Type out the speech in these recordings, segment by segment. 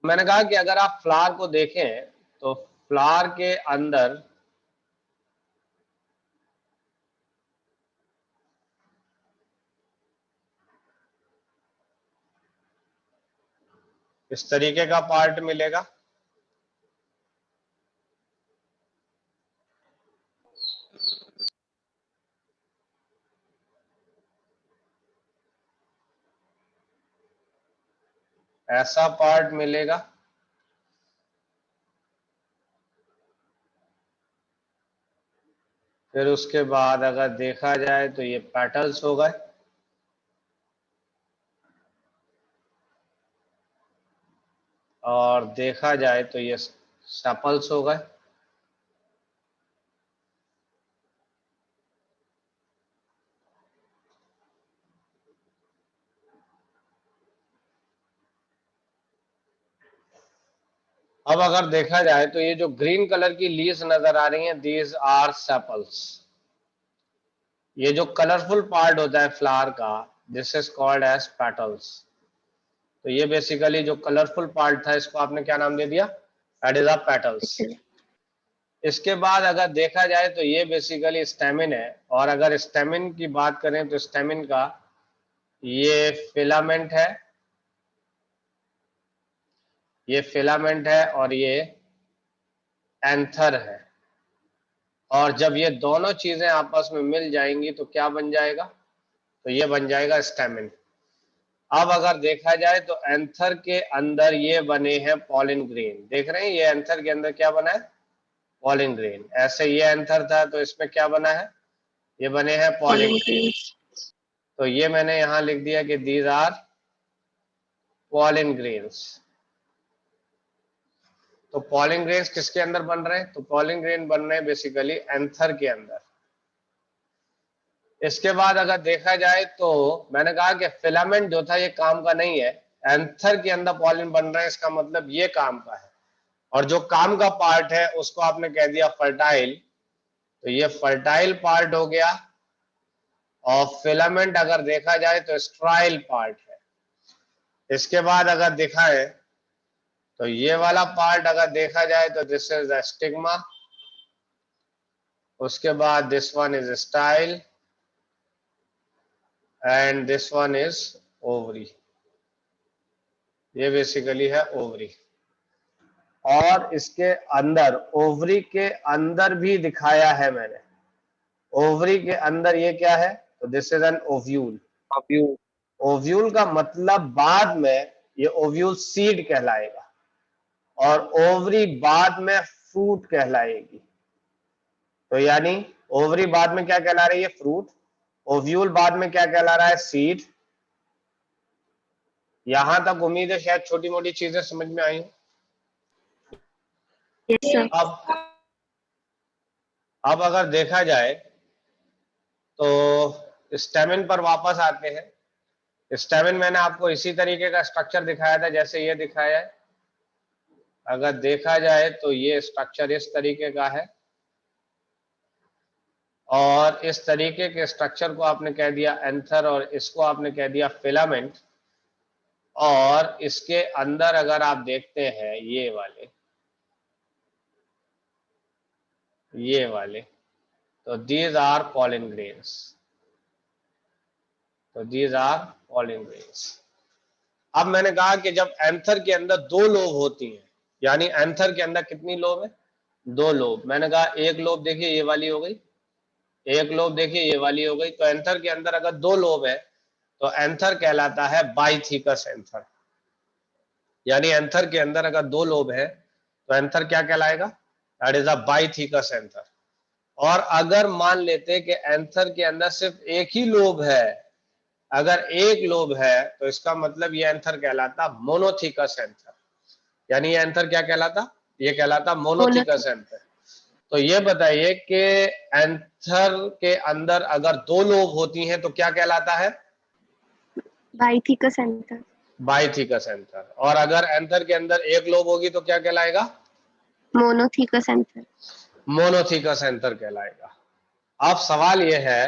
मैंने कहा कि अगर आप फ्लावर को देखें तो फ्लावर के अंदर इस तरीके का पार्ट मिलेगा। ऐसा पार्ट मिलेगा। फिर उसके बाद अगर देखा जाए तो ये पेटल्स हो गए, और देखा जाए तो ये सेपल्स हो गए, अब अगर देखा जाए तो ये जो ग्रीन कलर की लीव्स नजर आ रही हैं, दीज आर सेपल्स। ये जो कलरफुल पार्ट होता है फ्लावर का, this is called as petals. तो ये बेसिकली जो कलरफुल पार्ट था, इसको आपने क्या नाम दे दिया? That is a petals. इसके बाद अगर देखा जाए तो ये बेसिकली स्टेमिन है, और अगर स्टेमिन की बात करें तो स्टेमिन का ये फिलामेंट है, ये फिलामेंट है, और ये एंथर है। और जब ये दोनों चीजें आपस में मिल जाएंगी तो क्या बन जाएगा? तो ये बन जाएगा स्टेमिन। अब अगर देखा जाए तो एंथर के अंदर ये बने हैं पॉलिन ग्रेन। देख रहे हैं ये एंथर के अंदर क्या बना है? Pollen grain. ऐसे ये एंथर था तो इसमें क्या बना है? ये बने हैं पॉलिन ग्रेन। तो ये मैंने यहां लिख दिया कि दीज आर पॉलिन ग्रेन्स। तो पॉलिन ग्रेन्स किसके अंदर बन रहे हैं? तो पॉलिन ग्रेन बन रहे हैं बेसिकली एंथर के अंदर। इसके बाद अगर देखा जाए तो मैंने कहा कि फिलामेंट जो था ये काम का नहीं है, एंथर के अंदर पॉलिन बन रहे हैं, इसका मतलब ये काम का है। और जो काम का पार्ट है उसको आपने कह दिया फर्टाइल, तो ये फर्टाइल पार्ट हो गया। और फिलामेंट अगर देखा जाए तो स्ट्राइल पार्ट है। इसके बाद अगर दिखाए तो ये वाला पार्ट अगर देखा जाए तो दिस इज द स्टिग्मा। उसके बाद this one is style and this one is ovary. ये बेसिकली है ओवरी। और इसके अंदर ओवरी के अंदर भी दिखाया है मैंने। ओवरी के अंदर ये क्या है? तो this is an ovule. Ovule का मतलब बाद में ये ओव्यूल सीड कहलाएगा, और ओवरी बाद में फ्रूट कहलाएगी। तो यानी ओवरी बाद में क्या कहला रही है? फ्रूट। ओव्यूल बाद में क्या कहला रहा है? सीड। यहां तक उम्मीद है शायद छोटी मोटी चीजें समझ में आई। अब अगर देखा जाए तो स्टेमिन पर वापस आते हैं। स्टेमिन मैंने आपको इसी तरीके का स्ट्रक्चर दिखाया था जैसे ये दिखाया है। अगर देखा जाए तो ये स्ट्रक्चर इस तरीके का है, और इस तरीके के स्ट्रक्चर को आपने कह दिया एंथर, और इसको आपने कह दिया फिलामेंट। और इसके अंदर अगर आप देखते हैं ये वाले, तो दीज आर पॉलिन ग्रेन्स। तो दीज आर पॉलिन ग्रेन्स। अब मैंने कहा कि जब एंथर के अंदर दो लोब होती हैं, यानी एंथर के अंदर कितनी लोब है? दो लोब। मैंने कहा एक लोब देखिए ये वाली हो गई, एक लोब देखिए ये वाली हो गई। तो एंथर के अंदर अगर दो लोब है तो एंथर कहलाता है बाइथिकस एंथर। यानी एंथर के अंदर अगर दो लोब है तो एंथर क्या कहलाएगा? That is a bithecous anther. और अगर मान लेते कि एंथर के अंदर सिर्फ एक ही लोब है, अगर एक लोब है, तो इसका मतलब ये एंथर कहलाता मोनोथिकस एंथर। यानी ये एंथर क्या कहलाता? ये कहलाता मोनोथिकस एंथर। तो ये बताइए कि एंथर के अंदर अगर दो लोब होती हैं तो क्या कहलाता है? बाइथिकस एंथर। बाइथिकस एंथर। और अगर एंथर के अंदर एक लोब होगी तो क्या कहलाएगा? Monothecous anther. मोनोथिकस एंथर कहलाएगा। अब सवाल यह है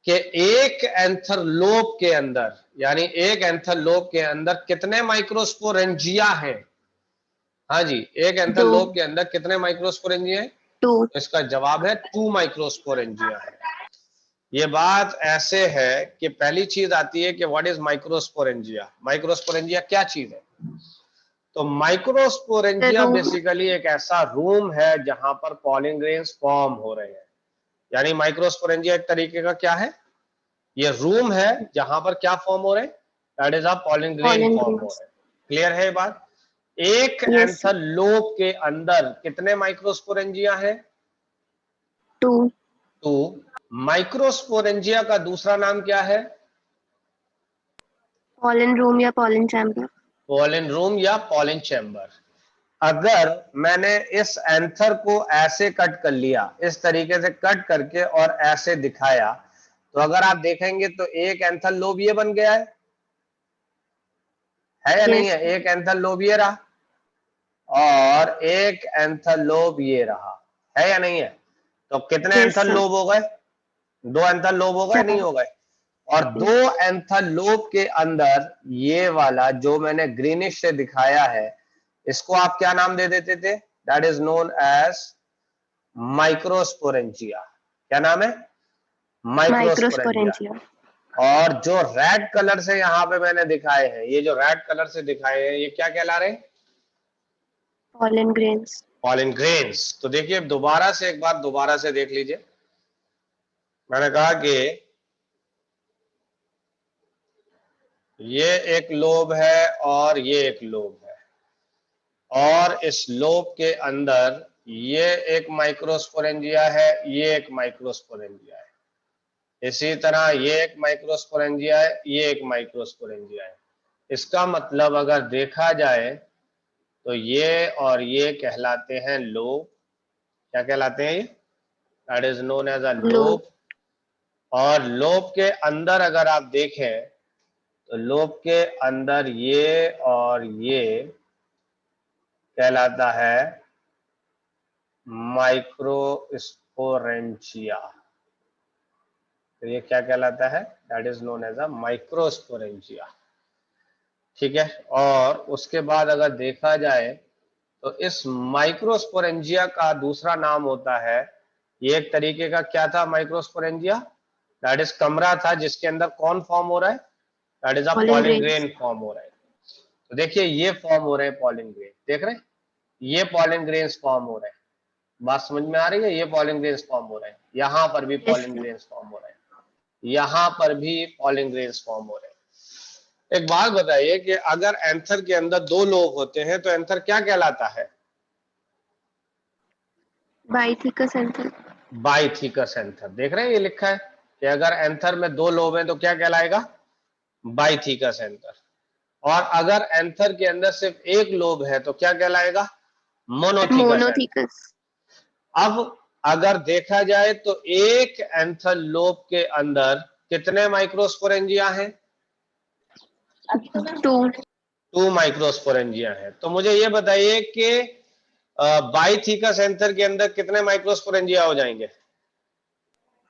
कि एक एंथर लोब के अंदर, यानी एक एंथर लोब के अंदर कितने माइक्रोस्पोरेंजिया हैं? हाँ जी, एक एंथर लोब के अंदर कितने माइक्रोस्पोरेंजिया है? 2। इसका जवाब है 2 माइक्रोस्पोरेंजिया है। ये बात ऐसे है कि पहली चीज आती है कि व्हाट इज माइक्रोस्पोरेंजिया। माइक्रोस्पोरेंजिया क्या चीज है? तो माइक्रोस्पोरेंजिया बेसिकली एक ऐसा रूम है जहां पर पॉलन ग्रेन्स फॉर्म हो रहे हैं। यानी माइक्रोस्पोरेंजिया एक तरीके का क्या है? ये रूम है जहां पर क्या फॉर्म हो रहे हैं? That is a pollen grain form हो रहे हैं। क्लियर है ये बात? एक एंथर लोब के अंदर कितने माइक्रोस्पोरेंजिया है? 2। तो माइक्रोस्पोरेंजिया का दूसरा नाम क्या है? पॉलन रूम या पॉलन चैम्बर। पॉलन रूम या पॉलन चैम्बर। अगर मैंने इस एंथर को ऐसे कट कर लिया, इस तरीके से कट करके और ऐसे दिखाया, तो अगर आप देखेंगे तो एक एंथर लोब ये बन गया है या नहीं है? एक एंथर लोब ये रहा और एक एंथर लोब ये रहा, है या नहीं है? तो कितने एंथर लोब हो गए? 2 एंथर लोब हो गए, नहीं हो गए? और 2 एंथर लोब के अंदर ये वाला जो मैंने ग्रीनिश से दिखाया है, इसको आप क्या नाम दे देते थे? That is known as microsporangia. क्या नाम है? माइक्रोस्पोरेंजिया। और जो रेड कलर से यहाँ पे मैंने दिखाए हैं, ये जो रेड कलर से दिखाए हैं, ये क्या कहला रहे हैं? Pollen grains. Pollen grains. तो देखिए दोबारा से एक बार दोबारा से देख लीजिए। मैंने कहा कि ये एक लोब है और ये एक लोब है, और इस लोब के अंदर ये एक माइक्रोस्पोरेंजिया है, ये एक माइक्रोस्पोरेंजिया है। इसी तरह ये एक माइक्रोस्पोरेंजिया है, ये एक माइक्रोस्पोरेंजिया है। इसका मतलब अगर देखा जाए तो ये और ये कहलाते हैं लोब। क्या कहलाते हैं ये? That is known as a lobe. और लोब के अंदर अगर आप देखें तो लोब के अंदर ये और ये कहलाता है माइक्रोस्पोरेंजिया। तो ये क्या कहलाता है? That is known as a microsporangia. ठीक है। और उसके बाद अगर देखा जाए तो इस माइक्रोस्पोरेंजिया का दूसरा नाम होता है, ये एक तरीके का क्या था माइक्रोस्पोरेंजिया? दैट इज कमरा था जिसके अंदर कौन फॉर्म हो रहा है? That is a pollen grain form हो रहा है। तो देखिए ये फॉर्म हो रहे हैं पॉलन ग्रेन, देख रहे हैं? ये पॉलन ग्रेन्स फॉर्म हो रहे हैं। बात समझ में आ रही है? ये पॉलन ग्रेन्स फॉर्म हो रहे हैं, यहां पर भी पॉलन ग्रेन्स फॉर्म हो रहे हैं, यहां पर भी पॉलन ग्रेन्स फॉर्म हो रहे हैं। एक बात बताइए कि अगर एंथर के अंदर 2 लोब होते हैं तो एंथर क्या कहलाता है? बाइथिकस एंथर। बाइथिकस एंथर। देख रहे हैं ये लिखा है कि अगर एंथर में 2 लोब हैं तो क्या कहलाएगा? बाइथिकस एंथर। और अगर एंथर के अंदर सिर्फ एक लोब है तो क्या कहलाएगा? Monothecous anther. अब अगर देखा जाए तो एक एंथर लोब के अंदर कितने माइक्रोस्पोरेंजिया हैं? 2 माइक्रोस्पोरेंजिया हैं। तो मुझे ये बताइए कि बाइथिकस एंथर के अंदर कितने माइक्रोस्पोरेंजिया हो जाएंगे?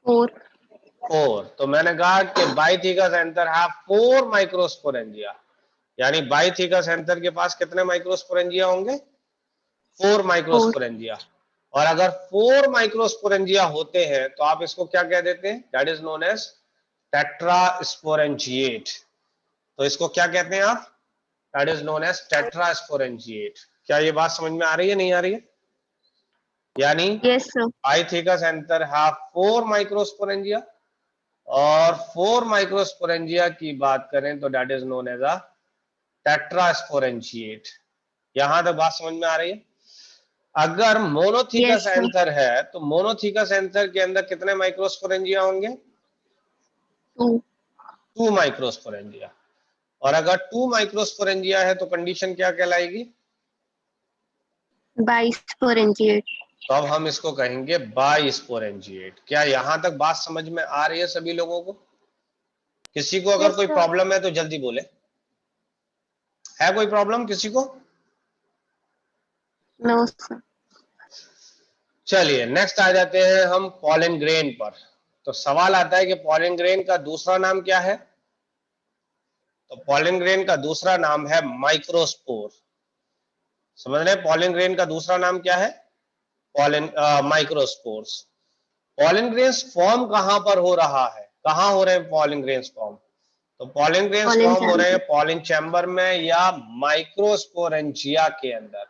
4। तो मैंने कहा कि बाइथिकस एंथर हैव 4 माइक्रोस्पोरेंजिया, यानी बाइथिकस एंथर के पास कितने माइक्रोस्पोरेंजिया होंगे? 4 माइक्रोस्पोरेंजिया। और अगर 4 माइक्रोस्पोरेंजिया होते हैं तो आप इसको क्या कह देते हैं? That is known as tetrasporangiate. तो इसको क्या कहते हैं आप? That is known as tetrasporangiate. क्या ये बात समझ में आ रही है, नहीं आ रही है? यानी बाइथिकस एंथर हैव 4 माइक्रोस्पोरेंजिया, और 4 माइक्रोस्पोरेंजिया की बात करें तो that is known as a tetrasporangiate. यहां तक बात समझ में आ रही है? अगर मोनोथिकस एंथर है तो मोनोथिकस एंथर के अंदर कितने माइक्रोस्पोरेंजिया होंगे? 2 माइक्रोस्पोरेंजिया। और अगर 2 माइक्रोस्पोरेंजिया है तो कंडीशन क्या कहलाएगी? बाइस्पोरेंजिएट। तो अब हम इसको कहेंगे बाइस्पोरेंजिएट। क्या यहां तक बात समझ में आ रही है सभी लोगों को? किसी को अगर कोई प्रॉब्लम है तो जल्दी बोले। है कोई प्रॉब्लम किसी को? No sir. चलिए नेक्स्ट आ जाते हैं हम पॉलन ग्रेन पर। तो सवाल आता है कि पॉलन ग्रेन का दूसरा नाम क्या है? तो पॉलन ग्रेन का दूसरा नाम है माइक्रोस्पोर। समझ रहे हैं? पॉलन ग्रेन का दूसरा नाम क्या है? Pollen microspores. Pollen grains form कहां पर हो रहा है? कहां हो रहे हैं पॉलन ग्रेन्स फॉर्म? तो पॉलन ग्रेन्स pollen फॉर्म हो रहे हैं chamber, पॉलन चैम्बर में या माइक्रोस्पोरेंजिया के अंदर।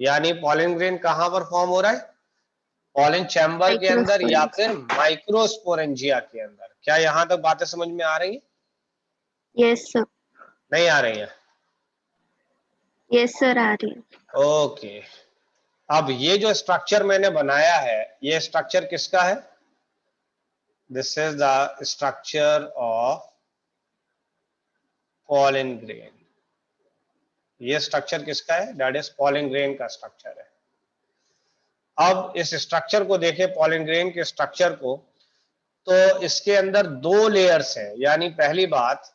यानी पॉलन ग्रेन कहां पर फॉर्म हो रहा है? पॉलन चैम्बर के अंदर या फिर microsporangia. माइक्रोस्पोरेंजिया के अंदर। क्या यहां तक बातें समझ में आ रही है? Yes sir. नहीं आ रही है? Yes sir, आ रही है. ओके, अब ये जो स्ट्रक्चर मैंने बनाया है, ये स्ट्रक्चर किसका है? This is the structure of pollen grain. ये स्ट्रक्चर किसका है? दैट इज पॉलन ग्रेन का स्ट्रक्चर है। अब इस स्ट्रक्चर को देखें, पॉलन ग्रेन के स्ट्रक्चर को, तो इसके अंदर दो लेयर्स हैं। यानी पहली बात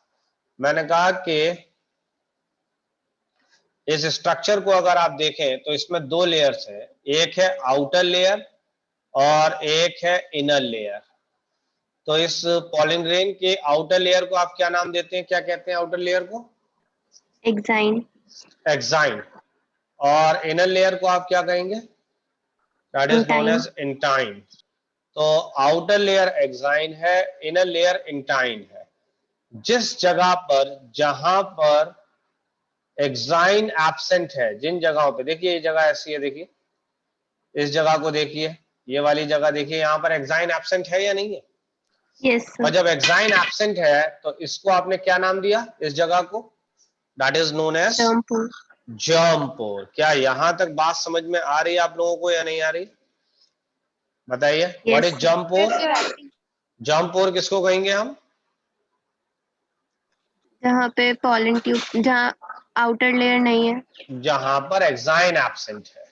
मैंने कहा कि इस स्ट्रक्चर को अगर आप देखें तो इसमें दो लेयर्स है, एक है आउटर लेयर और एक है इनर लेयर। तो इस पॉलन ग्रेन के आउटर लेयर को आप क्या नाम देते हैं? क्या कहते हैं आउटर लेयर को? Exine. एक्साइन। और इनर लेयर को आप क्या कहेंगे? That is known Intine. As intine. तो आउटर लेयर एक्साइन है, इनर लेयर इंटाइन है। जिस जगह पर जहां पर एक्साइन एब्सेंट है, जिन जगहों पे, देखिए ये जगह ऐसी है, देखिए इस जगह को देखिए, ये वाली जगह देखिए, यहां पर एक्साइन एब्सेंट है या नहीं है? Yes sir. और जब एक्साइन एब्सेंट है तो इसको आपने क्या नाम दिया इस जगह को? That is known as Germ pore. Germ pore. क्या यहां तक बात समझ में आ रही है आप लोगों को या नहीं आ रही? बताइए, what Yes is sir. Germ pore? Germ pore किसको कहेंगे हम? जहाँ पे pollen tube, जहाँ outer layer नहीं है. जहां पर एक्साइन एब्सेंट है,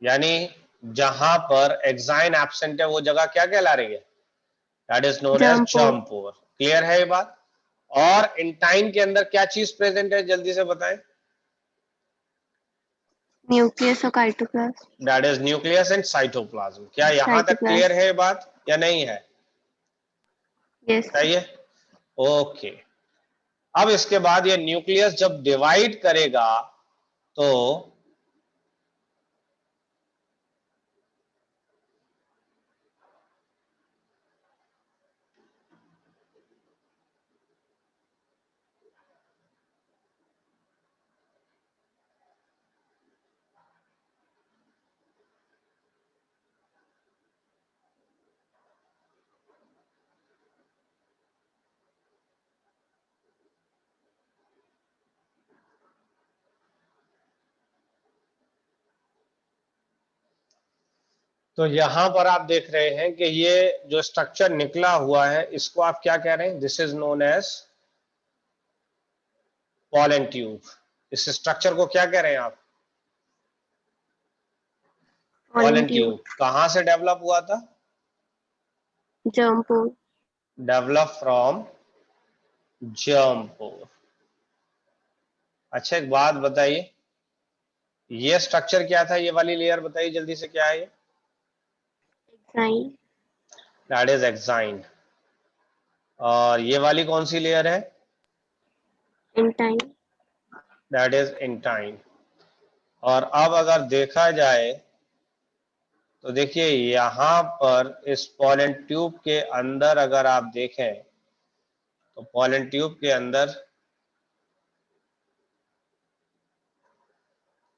यानी जहां पर एक्साइन एब्सेंट है वो जगह क्या कहला रही है? That is known as Germ pore. Germ pore. Clear है ये बात? और इंटाइन के अंदर क्या चीज प्रेजेंट है, जल्दी से बताएं। Nucleus और cytoplasm. That is nucleus and cytoplasm. क्या यहां तक क्लियर Cytoplasm. है ये बात या नहीं है? Yes sir. बताइए। ओके, अब इसके बाद ये न्यूक्लियस जब डिवाइड करेगा तो यहां पर आप देख रहे हैं कि ये जो स्ट्रक्चर निकला हुआ है इसको आप क्या कह रहे हैं? This is known as pollen tube. इस स्ट्रक्चर को क्या कह रहे हैं आप? Pollen pollen tube. ट्यूब। कहां से डेवलप हुआ था? Germ pore. Develop from germ pore. अच्छा, एक बात बताइए, ये स्ट्रक्चर क्या था? ये वाली लेयर बताइए जल्दी से, क्या है ये? Exine. That is exine. और ये वाली कौन सी लेयर है? Intine. That is intine. और अब अगर देखा जाए तो देखिए यहां पर इस पॉलन ट्यूब के अंदर अगर आप देखें तो पॉलन ट्यूब के अंदर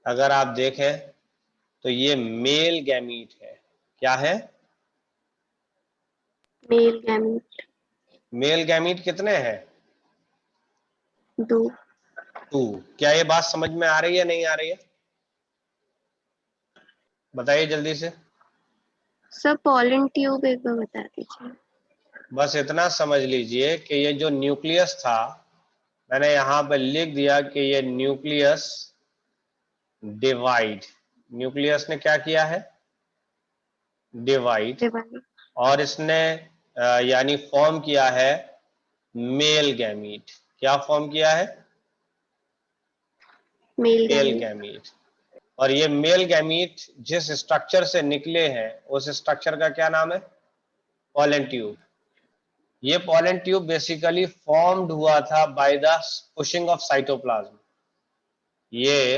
अगर आप देखें तो ये मेल गैमीट है। क्या है? Male gamete. मेल गैमीट कितने हैं? 2. 2। क्या ये बात समझ में आ रही है नहीं आ रही है? बताइए जल्दी से। सर pollen tube एक बार बता दीजिए. बस इतना समझ लीजिए कि ये जो न्यूक्लियस था, मैंने यहां पर लिख दिया कि ये न्यूक्लियस डिवाइड। न्यूक्लियस ने क्या किया है? डिवाइड। Divide. और इसने यानी फॉर्म किया है मेल गैमीट। क्या फॉर्म किया है? Male male gamete. गैमीट। और ये मेल गैमीट जिस स्ट्रक्चर से निकले हैं उस स्ट्रक्चर का क्या नाम है? Pollen tube. ये पॉलन ट्यूब बेसिकली फॉर्म्ड हुआ था by the pushing of cytoplasm. ये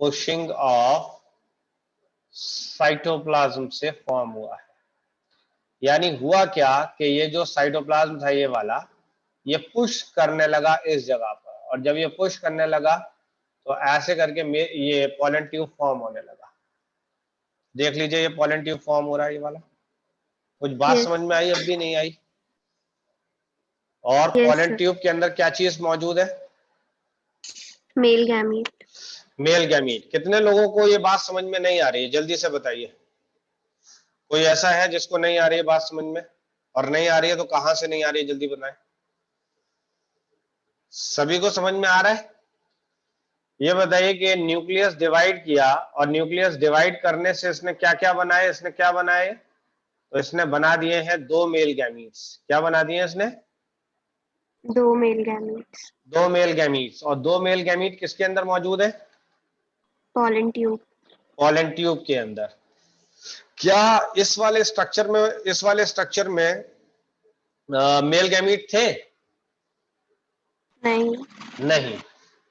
पुशिंग ऑफ साइटोप्लाज्म से फॉर्म हुआ है। यानी हुआ क्या कि ये जो साइटोप्लाज्म था ये वाला, ये पुश करने लगा इस जगह पर, और जब ये पुश करने लगा तो ऐसे करके ये पॉलन ट्यूब फॉर्म होने लगा। देख लीजिए ये पॉलन ट्यूब फॉर्म हो रहा है ये वाला। कुछ बात Yes. समझ में आई? अब भी नहीं आई? और Yes, पॉलन sir. ट्यूब के अंदर क्या चीज मौजूद है? Male gamete. Male gamete. कितने लोगों को ये बात समझ में नहीं आ रही है? जल्दी से बताइए। कोई ऐसा है जिसको नहीं आ रही है बात समझ में? और नहीं आ रही है तो कहां से नहीं आ रही है, जल्दी बताएं। सभी को समझ में आ रहा है? ये बताइए कि न्यूक्लियस डिवाइड किया, और न्यूक्लियस डिवाइड करने से इसने क्या क्या बनाए? इसने क्या बनाए? तो इसने बना दिए हैं दो मेल गैमीट्स। क्या बना दिए इसने? दो male gametes. दो मेल गैमीट्स। और दो मेल गैमीट किसके अंदर मौजूद है? Pollen tube. पॉलन ट्यूब के अंदर। क्या इस वाले स्ट्रक्चर में मेल गैमीट थे? नहीं. नहीं।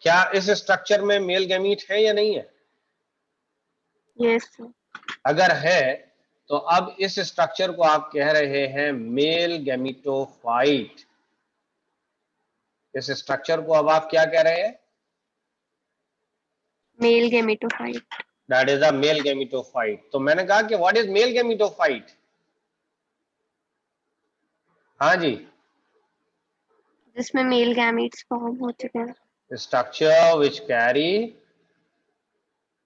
क्या इस स्ट्रक्चर में मेल गैमीट है या नहीं है? Yes, sir. अगर है तो अब इस स्ट्रक्चर को आप कह रहे हैं मेल गैमीटोफाइट। इस स्ट्रक्चर को अब आप क्या कह रहे हैं? Male gametophyte. That is a male gametophyte. तो मैंने कहा कि व्हाट इज मेल गैमीटोफाइट? हाँ जी। जिसमें मेल गैमेट्स फॉर्म हो चुके हैं. Structure which carry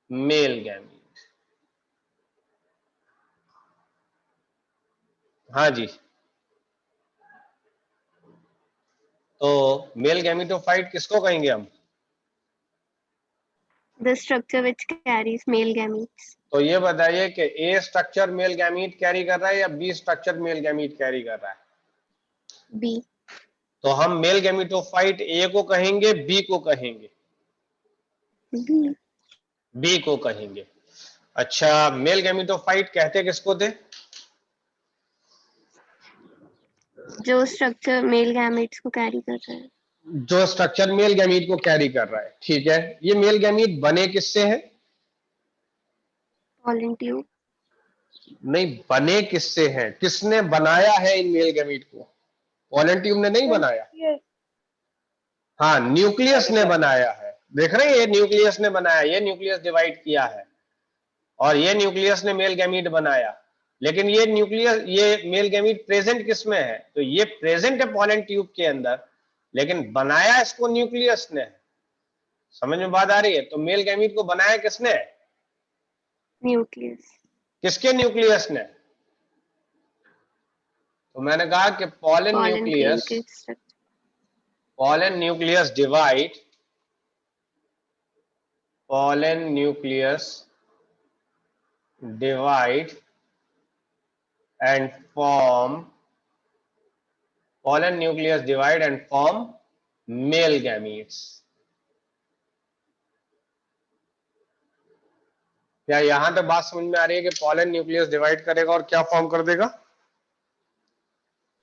male gamete. हाँ जी। तो मेल गैमीटोफाइट किसको कहेंगे हम? The structure which carries male gametes. तो ये बताइए कि A structure male gamete carry कर रहा है या B structure male gamete carry कर रहा है? B. तो हम मेल गैमीटोफाइट ए को कहेंगे, बी को कहेंगे? B. बी को कहेंगे। अच्छा, मेल गैमीटोफाइट कहते किसको थे? जो स्ट्रक्चर मेल गैमेट्स को कैरी कर रहा है. जो स्ट्रक्चर मेल गैमीट को कैरी कर रहा है। ठीक है, ये मेल गैमीट बने किससे हैं? Pollen tube. नहीं, बने किससे हैं? किसने बनाया है इन मेल गैमीट को? पॉलन ट्यूब ने नहीं बनाया। हाँ, न्यूक्लियस ने बनाया है। देख रहे हैं, ये न्यूक्लियस ने बनाया, ये न्यूक्लियस डिवाइड किया है, और ये न्यूक्लियस ने मेल गैमीट बनाया। लेकिन ये न्यूक्लियस, ये मेल गैमीट प्रेजेंट किसमें है? तो ये प्रेजेंट है पॉलन ट्यूब के अंदर, लेकिन बनाया इसको न्यूक्लियस ने। समझ में बात आ रही है? तो मेल गैमीट को बनाया किसने? Nucleus. किसके न्यूक्लियस ने? तो मैंने कहा कि Pollen grain के structure. pollen nucleus divide, pollen nucleus divide and form, pollen nucleus divide and form male gametes. क्या यहां तक बात समझ में आ रही है कि pollen nucleus divide करेगा और क्या फॉर्म कर देगा?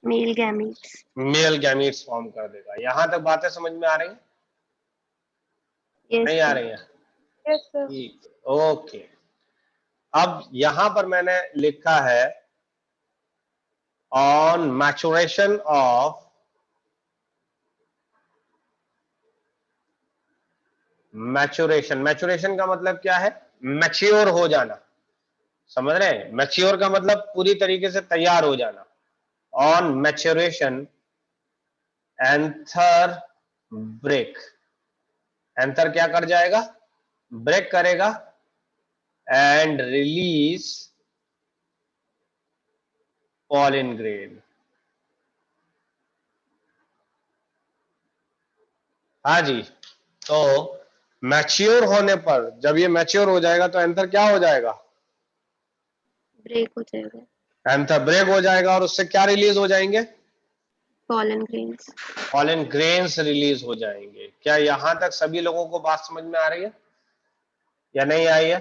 Male gametes. Male gametes form कर देगा। यहां तक बातें समझ में आ रही हैं? Yes, नहीं आ sir. रही हैं? Yes, sir. ठीक, ओके। अब यहां पर मैंने लिखा है on maturation of, maturation, maturation का मतलब क्या है? मैच्योर हो जाना। समझ रहे हैं? मैच्योर का मतलब पूरी तरीके से तैयार हो जाना। On maturation anther break, anther क्या कर जाएगा? ब्रेक करेगा एंड रिलीज पॉलन ग्रेन। हाँ जी। तो मैच्योर होने पर, जब ये मैच्योर हो जाएगा तो एंथर क्या हो जाएगा? Break हो जाएगा. एंथर ब्रेक हो जाएगा, और उससे क्या रिलीज हो जाएंगे? Pollen grains. Pollen grains release हो जाएंगे। क्या यहां तक सभी लोगों को बात समझ में आ रही है या नहीं आई है?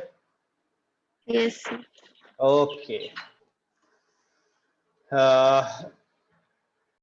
Yes, sir. ओके।